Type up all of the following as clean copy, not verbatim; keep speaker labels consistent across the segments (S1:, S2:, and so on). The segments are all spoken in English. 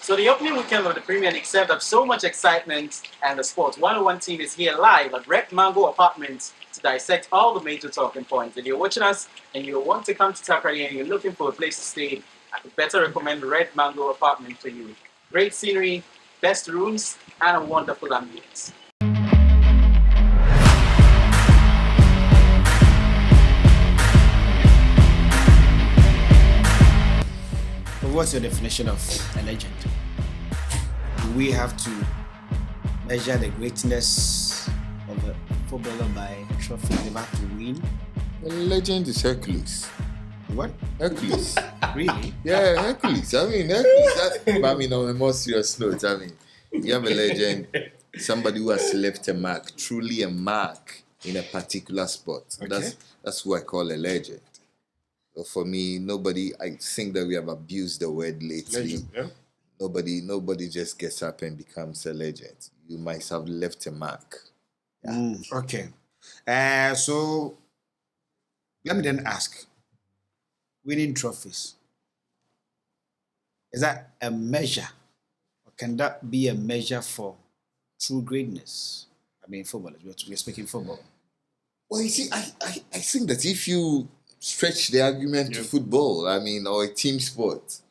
S1: So the opening weekend of the Premier League served up so much excitement and the sports 101 team is here live at Red Mango Apartments to dissect all the major talking points. If you're watching us and you want to come to Takrady and you're looking for a place to stay, I could better recommend Red Mango Apartment for you. Great scenery, best rooms, and a wonderful ambience.
S2: What's your definition of a legend? Do we have to measure the greatness of a footballer by a trophy they have to win?
S3: A legend is Hercules.
S2: What?
S3: Hercules.
S2: Really?
S3: Yeah, Hercules. Hercules. But on a more serious note, you have a legend, somebody who has left a mark, truly a mark in a particular sport.
S2: Okay.
S3: That's who I call a legend. For me, I think that we have abused the word lately.
S2: Legend, yeah.
S3: Nobody just gets up and becomes a legend. You might have left a mark. Yeah.
S2: Okay. So let me then ask, winning trophies, is that a measure, or can that be a measure for true greatness? I mean, footballers, we're speaking football.
S3: Well, you see, I think that if you stretch the argument to football, or a team sport,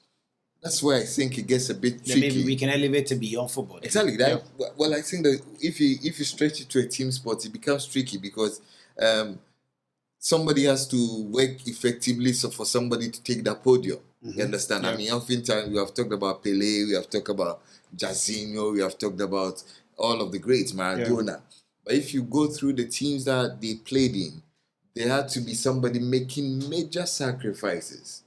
S3: that's where I think it gets a bit tricky.
S2: Maybe we can elevate it beyond football.
S3: Exactly. That. Yeah. Well, I think that if you stretch it to a team sport, it becomes tricky because somebody has to work effectively for somebody to take that podium. You understand? Yeah. Oftentimes we have talked about Pele, we have talked about Jairzinho, we have talked about all of the greats, Maradona. Yeah. But if you go through the teams that they played in, there had to be somebody making major sacrifices.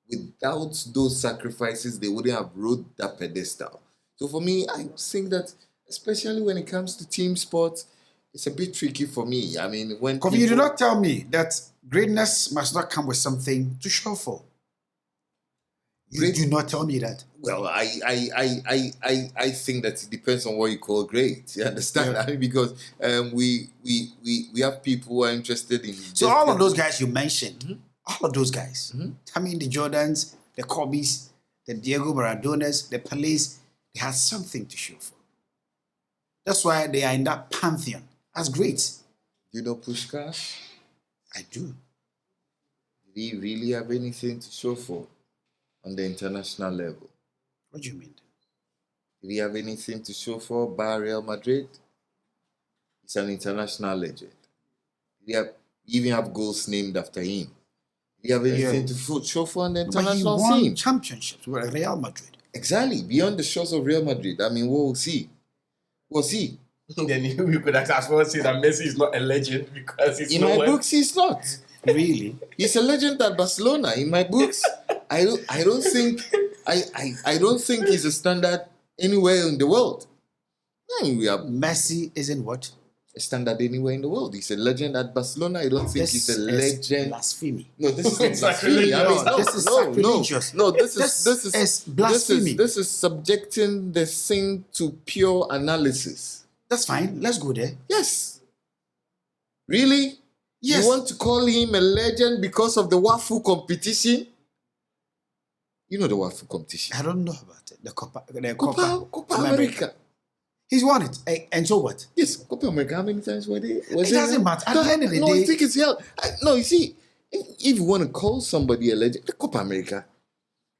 S3: Without those sacrifices, they wouldn't have rode that pedestal. So for me, I think that, especially when it comes to team sports, it's a bit tricky for me. When
S2: you do not tell me that greatness must not come with something to show for. You do not tell me that.
S3: Well, I think that it depends on what you call great. You understand?
S2: Yeah.
S3: Because we have people who are interested in.
S2: So all of those guys you mentioned, all of those guys, the Jordans, the Kobe's, the Diego Maradonas, the Pelés, they have something to show for. That's why they are in that pantheon as great.
S3: You know Puskás?
S2: I do.
S3: Did he really have anything to show for on the international level?
S2: What do you mean?
S3: Did he have anything to show for by Real Madrid? He's an international legend. Did he even have goals named after him? Did he have anything to show for on the international scene?
S2: He won championships with Real Madrid.
S3: Exactly. Beyond the shores of Real Madrid. What was he? Was he?
S4: Then we could as well say that Messi is not a legend because he's
S3: in my books, he's not.
S2: Really?
S3: He's a legend at Barcelona. In my books, I don't think he's a standard anywhere in the world.
S2: Messi isn't what?
S3: A standard anywhere in the world. He's a legend at Barcelona. I don't think he's a legend.
S2: Blasphemy.
S3: No, this is not blasphemy.
S2: This is sacrilegious.
S3: No, this is
S2: blasphemy.
S3: This is subjecting the thing to pure analysis.
S2: That's fine. Let's go there.
S3: Yes. Really?
S2: Yes.
S3: You want to call him a legend because of the Wafu competition? You know the Wafu competition.
S2: I don't know about it. The Copa
S3: America.
S2: He's won it. And so what?
S3: Yes, Copa America. How many times were they?
S2: It doesn't matter. At the end of the day.
S3: I think it's hell. No, you see, if you want to call somebody a legend, the Copa America.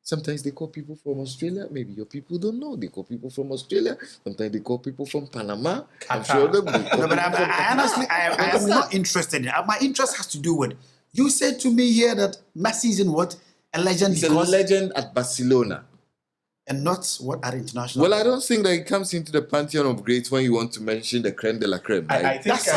S3: Sometimes they call people from Australia. Maybe your people don't know. They call people from Australia. Sometimes they call people from Panama. I'm sure them.
S2: I am not interested in it. My interest has to do with, you said to me here that Messi is in what? A legend.
S3: He's a legend at Barcelona.
S2: And not what at international.
S3: Well, I don't think that it comes into the pantheon of greats when you want to mention the creme de la creme. Right?
S4: I think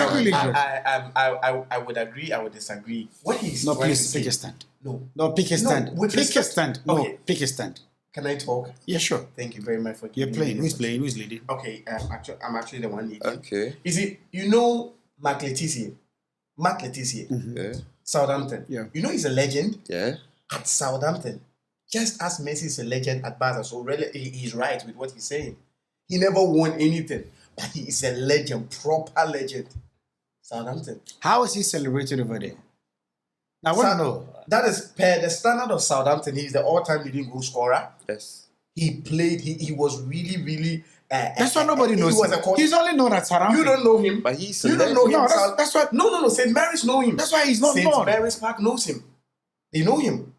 S4: I would agree. I would disagree. What he's
S2: no, please pick a stand. No, pick a stand. Pick a stand. No, pick a stand.
S4: Can I talk?
S2: Yeah, sure.
S4: Thank you very much for
S2: You're playing. Who's playing? Who's leading?
S4: Okay, I'm actually the one leading.
S3: Okay.
S4: You see, Mark Letitia.
S3: Yeah.
S4: Southampton.
S2: Yeah.
S4: He's a legend.
S3: Yeah.
S4: At Southampton. Just as Messi is a legend at Barca, so really he's right with what he's saying. He never won anything, but he is a legend, proper legend. Southampton.
S2: How is he celebrated over there? Now, what?
S4: That is per the standard of Southampton. He's the all-time leading goal scorer.
S3: Yes.
S4: He played. He was really.
S2: That's why nobody knows
S4: He was
S2: him.
S4: a coach.
S2: He's only known at Southampton.
S4: You don't know him.
S3: But he's
S4: You don't know him.
S2: No, that's why.
S4: No. St. Mary's know him.
S2: That's why he's not
S4: St.
S2: known.
S4: Mary's Park knows him. They know him.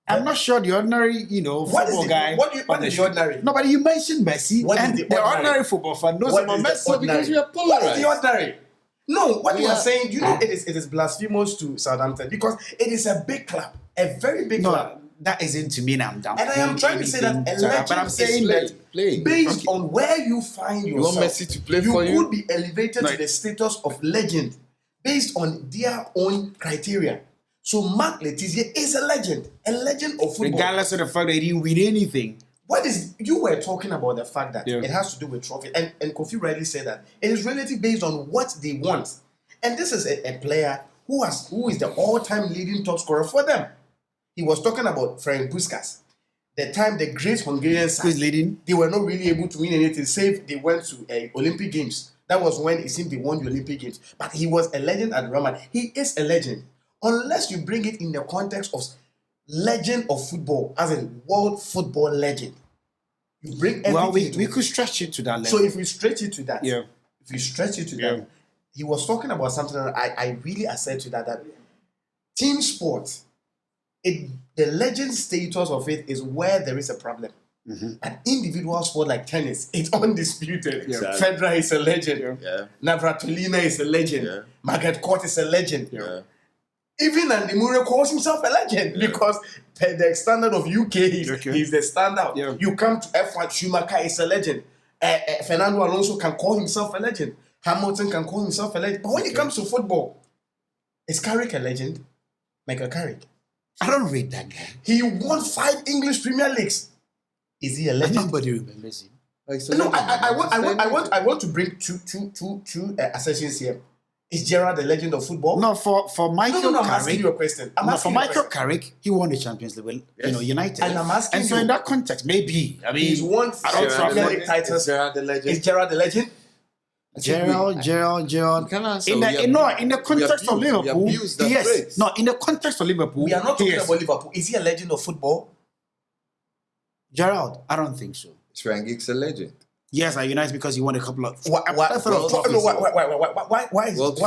S2: I'm not sure the ordinary,
S4: What is
S2: football guy.
S4: What is the ordinary?
S2: No, but you mentioned Messi,
S4: What is
S2: and
S4: the
S2: the
S4: ordinary?
S2: ordinary football fan knows
S4: What
S2: about
S4: is the
S2: Messi
S4: ordinary?
S2: because we are
S4: What is
S2: polarized.
S4: the ordinary? No, what you
S3: Yeah.
S4: are saying, it is blasphemous to Southampton because it is a big club, a very big club.
S2: No, that isn't to mean I'm down.
S4: And I am trying to say that a legend
S2: but I'm saying
S4: is
S2: that
S3: play.
S4: based on where you find
S3: You want
S4: yourself.
S3: Messi to play for you?
S4: could be elevated
S2: No.
S4: to the status of legend based on their own criteria. So Mark Letizia is a legend of football.
S2: regardless of the fact that he didn't win anything.
S4: What is you were talking about the fact that
S2: Yeah.
S4: it has to do with trophy, and Kofi rightly said that it is relative based on what they want. And this is a player who is the all-time leading top scorer for them. He was talking about Frank Puskas. The time the great Hungarian
S2: Who's
S4: side,
S2: leading?
S4: they were not really able to win anything, save they went to Olympic Games. That was when it seemed they won the Olympic Games. But he was a legend at Real Madrid. He is a legend. Unless you bring it in the context of legend of football, as in world football legend. You bring everything
S2: Well, we
S4: to
S2: could stretch it to that level.
S4: so if we stretch it to that,
S2: Yeah.
S4: if we stretch it to
S2: Yeah.
S4: that, he was talking about something that I really assert to that team sports, the legend status of it is where there is a problem. An individual sport like tennis, it's undisputed.
S3: Yeah.
S4: Federer is a legend.
S3: Yeah.
S4: Navratilina is a legend.
S3: Yeah.
S4: Margaret Court is a legend.
S3: Yeah.
S4: Even Andy Murray calls himself a legend because the standard of UK
S2: Okay.
S4: he's the standard.
S2: Yeah.
S4: You come to F1, Schumacher is a legend. Fernando Alonso can call himself a legend. Hamilton can call himself a legend. But when it comes to football, is Carrick a legend? Michael Carrick.
S2: I don't rate that guy.
S4: He won 5 English Premier Leagues. Is he a legend?
S2: Nobody remembers him.
S4: No, I want to bring two assertions here. Is Gerrard the legend of football?
S2: No, for Michael
S4: No, I'm asking
S2: Carrick.
S4: you a question. I'm
S2: No, for
S4: asking you a
S2: Michael
S4: question.
S2: Carrick, he won the Champions League, United.
S4: And I'm asking
S2: and so
S4: you-
S2: in that context, maybe. I mean,
S4: He's won
S2: I don't
S4: Premier
S2: trust
S4: League titles.
S3: Is Gerrard the legend?
S4: Is Gerrard the legend?
S2: Gerald.
S3: You can't answer.
S2: In the context of Liverpool,
S3: abuse that
S2: yes.
S3: phrase.
S2: No, in the context of Liverpool,
S4: We are not talking
S2: yes.
S4: about Liverpool. Is he a legend of football?
S2: Gerald, I don't think so.
S3: Sven Giggs a legend.
S2: Yes, at United because he won a couple of.
S4: Why is
S3: World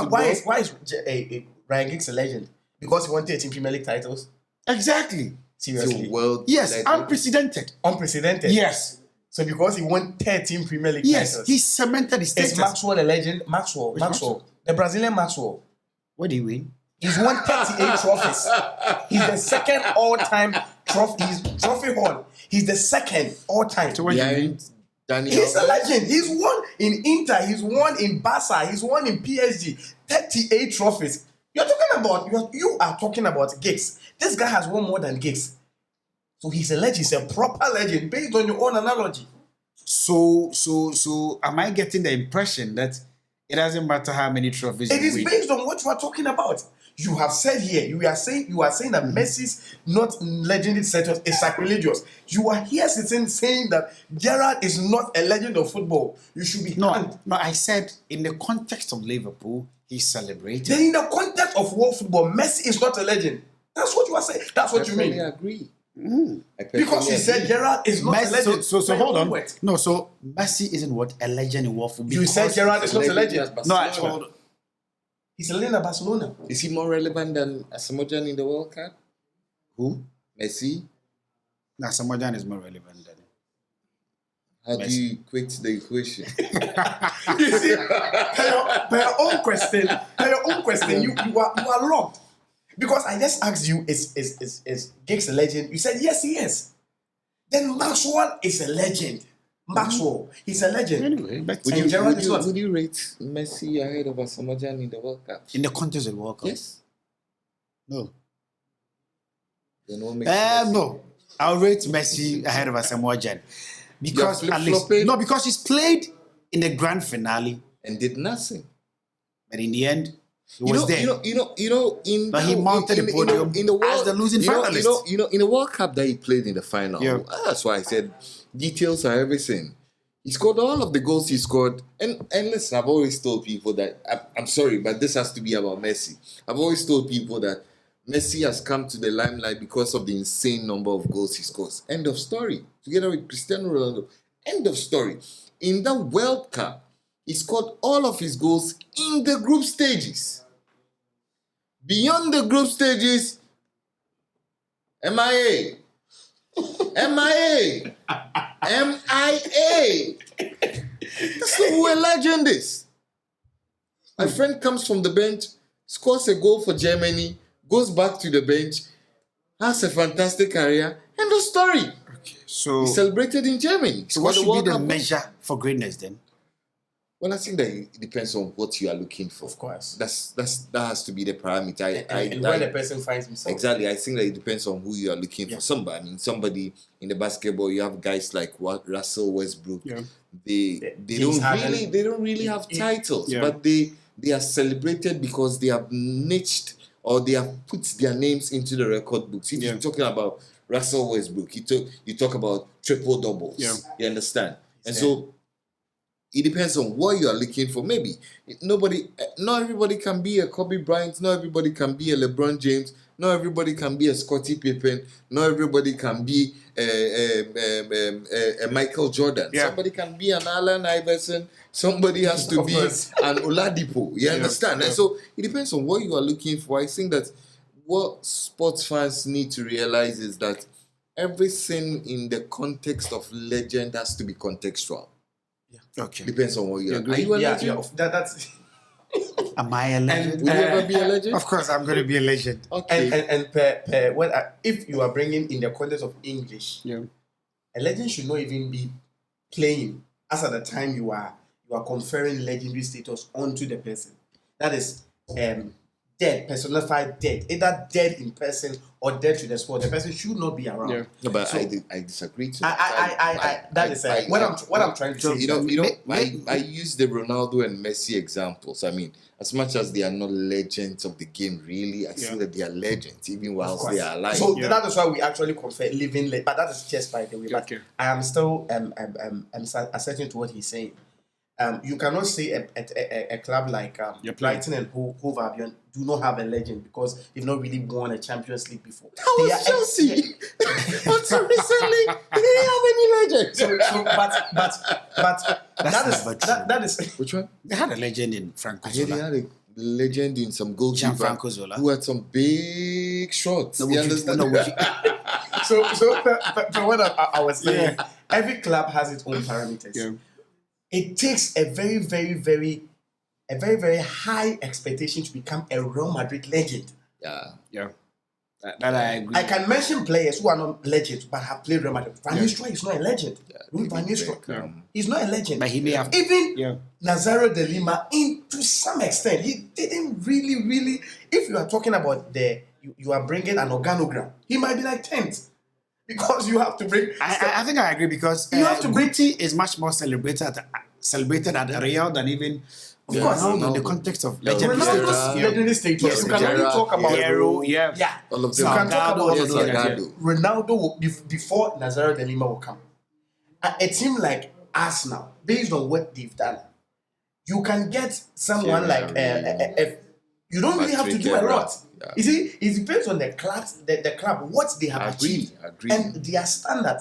S4: Ryan Giggs a legend? Because he won 13 Premier League titles?
S2: Exactly.
S4: Seriously?
S3: It's a world
S2: Yes,
S3: legend.
S2: unprecedented.
S4: Unprecedented?
S2: Yes,
S4: So because he won 13 Premier League
S2: yes,
S4: titles?
S2: he cemented his
S4: Is
S2: status.
S4: Maxwell a legend? Maxwell. The Brazilian Maxwell.
S2: What did he win?
S4: He's won 38 trophies. He's the second all-time trophy. He's trophy haul. He's the second all-time.
S2: So what did he win?
S3: Behind Daniel.
S4: He's a legend. He's won in Inter. He's won in Barca. He's won in PSG. 38 trophies. You are talking about Giggs. This guy has won more than Giggs. So he's a legend. He's a proper legend based on your own analogy.
S2: So, am I getting the impression that it doesn't matter how many trophies
S4: It
S2: you
S4: is
S2: win?
S4: based on what you are talking about. You have said here, you are saying that Messi's not legendary status is sacrilegious. You are here sitting saying that Gerrard is not a legend of football. You should be hanged.
S2: No, I said in the context of Liverpool, he celebrated.
S4: Then in the context of world football, Messi is not a legend. That's what you are saying. That's what you mean.
S3: I agree.
S4: Because you said Gerrard is not a legend.
S2: So hold on.
S4: Wait.
S2: No, so Messi isn't what a legend in world football.
S4: You said
S2: because-
S4: Gerrard is not a legend.
S2: No, I told.
S4: He's a legend at Barcelona.
S3: Is he more relevant than Asamoah in the World Cup?
S2: Who?
S3: Messi?
S2: Nah, Samojan is more relevant than.
S3: How do
S2: Messi.
S3: you equate the equation?
S4: You see, per your own question, you are locked. Because I just asked you, is Giggs a legend? You said yes, he is. Then Maxwell is a legend. Maxwell, he's a legend.
S2: Anyway, but
S4: And Gerrard is not.
S3: Would you rate Messi ahead of Asamoah in the World Cup?
S2: in the context of the World Cup,
S3: Yes.
S2: no.
S3: Then what makes Messi?
S2: No, I'll rate Messi ahead of Asamoah Gyan because
S3: You're
S2: at least
S3: flip-flopping?
S2: because he's played in the grand finale,
S3: And did nothing.
S2: but in the end, he was there.
S3: In
S2: But he mounted the podium as the losing finalist.
S3: In the World Cup that he played in the final.
S2: Yeah.
S3: That's why I said details are everything. He scored all of the goals he scored. And listen, I've always told people that I'm sorry, but this has to be about Messi. I've always told people that Messi has come to the limelight because of the insane number of goals he scores. End of story. Together with Cristiano Ronaldo. End of story. In that World Cup, he scored all of his goals in the group stages. Beyond the group stages, MIA. MIA. MIA. That's who a legend is. My friend comes from the bench, scores a goal for Germany, goes back to the bench, has a fantastic career. End of story.
S2: Okay. So,
S3: He celebrated in Germany.
S2: so what
S3: Scored
S2: should
S3: a
S2: be
S3: World
S2: the
S3: Cup goal.
S2: measure for greatness then?
S3: Well, I think that it depends on what you are looking for.
S4: Of course.
S3: That has to be the parameter.
S4: And where the person finds himself.
S3: Exactly. I think that it depends on who you are looking
S4: Yeah.
S3: for. Somebody in the basketball, you have guys like Russell Westbrook.
S2: Yeah.
S3: They
S4: James Harden.
S3: don't really have titles,
S2: Yeah.
S3: but they are celebrated because they have niched or they have put their names into the record books. If you're talking about Russell Westbrook, you talk about triple doubles.
S2: Yeah.
S3: You understand? And
S4: Yeah.
S3: so it depends on what you are looking for. Maybe not everybody can be a Kobe Bryant, not everybody can be a LeBron James, not everybody can be a Scottie Pippen, not everybody can be a Michael Jordan.
S2: Yeah.
S3: Somebody can be an Allen Iverson. Somebody has to
S4: Of
S3: be
S4: course.
S3: an Oladipo. You understand?
S2: Yeah.
S3: And so it depends on what you are looking for. I think that what sports fans need to realize is that everything in the context of legend has to be contextual.
S2: Okay.
S3: Depends on what you are.
S2: agree?
S3: Are you a
S4: Yeah,
S3: legend?
S4: that's
S2: Am I a legend?
S3: Will you ever be a legend?
S2: Of course, I'm going to be a legend.
S3: Okay.
S4: and if you are bringing in the context of English,
S2: Yeah.
S4: a legend should not even be playing as at the time you are conferring legendary status onto the person. That is dead, personified dead, either dead in person or dead to the sport. The person should not be around.
S2: Yeah.
S3: No, but
S4: So-
S3: I disagree to
S4: That is what I'm trying to say.
S3: I use the Ronaldo and Messi examples. I mean, as much as they are not legends of the game, really, I think that they are legends even whilst they are alive.
S4: So
S2: Yeah.
S4: that is why we actually confer living legend. But that is just by the way. But
S2: Okay.
S4: I am still asserting to what he's saying. You cannot say a club like Brighton and Hove Albion do not have a legend because they've not really won a Champions League before.
S3: How
S4: They
S3: was
S4: are-
S3: Chelsea? Until recently, they didn't have any legends.
S4: but that is
S3: Which one?
S2: They had a legend in Franco
S3: I hear they
S2: Zola.
S3: had a legend in some goalkeeper
S2: Gianfranco Zola.
S3: who had some big shots.
S2: No,
S3: You
S2: would you-
S3: understand?
S2: no, would you-
S4: so what I was saying.
S2: Yeah.
S4: Every club has its own parameters.
S2: Yeah.
S4: It takes a very, very, very high expectation to become a Real Madrid legend.
S3: Yeah.
S2: Yeah. That I agree.
S4: I can mention players who are not legends but have played Real Madrid. Van Nistelrooy is not a legend. Van Nistelrooy, he's not a legend.
S2: But he may have.
S4: Even
S2: Yeah.
S4: Nazario de Lima, to some extent, he didn't really. If you are talking about you are bringing an organogram, he might be like 10th because you have to bring.
S2: I think I agree because
S4: You have to bring-
S2: Guti is much more celebrated at Real than even
S4: Of course.
S2: Ronaldo in the context of
S3: Yeah,
S2: legend
S3: Ronaldo's
S2: status.
S4: Ronaldo's
S2: Yeah.
S4: legendary status.
S3: Yes,
S4: You can only
S3: Gerrard,
S4: talk about
S2: Piero, yeah.
S4: yeah.
S3: All of
S4: You
S3: them.
S4: can talk about
S2: Salgado,
S3: Salgado.
S4: Ronaldo before Nazario de Lima will come. A team like Arsenal, based on what they've done, you can get someone
S3: Thierry
S4: like
S3: Henry.
S4: you don't really have to
S3: Patrick
S4: do a
S3: Evra.
S4: lot.
S3: Yeah.
S4: You see, it depends on the club, what they have achieved,
S3: Agree.
S4: and their standard.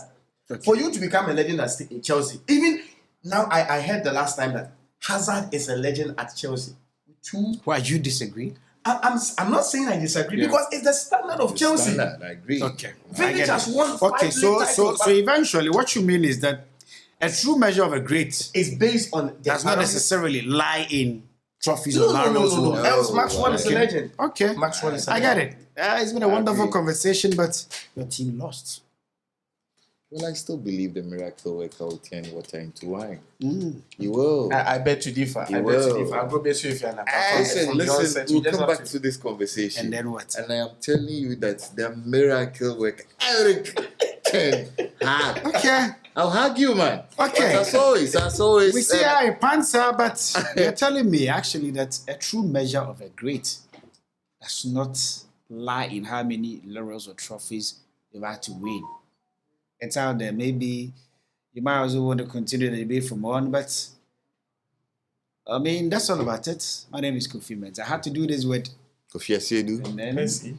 S2: Okay.
S4: For you to become a legend at Chelsea, even now, I heard the last time that Hazard is a legend at Chelsea.
S2: Why you disagree?
S4: I'm not saying I disagree
S2: Yeah.
S4: because it's the standard of Chelsea.
S3: Standard, I agree.
S2: Okay. I
S4: Vidic
S2: get
S4: has
S2: it.
S4: won 5
S2: Okay,
S4: league
S2: so
S4: titles, but
S2: eventually what you mean is that a true measure of a great
S4: it's based on the
S2: does not
S4: parameters.
S2: necessarily lie in trophies
S4: No,
S2: or
S4: no, no,
S2: laurels.
S4: no, no.
S2: or-
S4: Else Maxwell is a
S2: Okay.
S4: legend.
S2: Okay.
S4: Maxwell is a
S2: I
S4: legend.
S2: get it. It's been a
S3: I
S2: wonderful
S3: agree.
S2: conversation, but your team lost.
S3: Well, I still believe the miracle worker will turn water into wine. You will.
S4: I beg to differ.
S3: You
S4: I beg to
S3: will.
S4: differ. I'll go base you if you're an
S3: Listen, we'll come back to this conversation.
S2: And then what?
S3: And I am telling you that the miracle worker, Eric Ten Hag.
S2: Okay.
S3: I'll hug you, man.
S2: Okay.
S3: As always.
S2: We see how it pans out, but you're telling me actually that a true measure of a great does not lie in how many laurels or trophies you've had to win. It's out there. Maybe you might also want to continue the debate from on, but I mean, that's all about it. My name is Kofi Mens. I had to do this with
S3: Kofi Asiedu.
S2: and then
S4: Messi.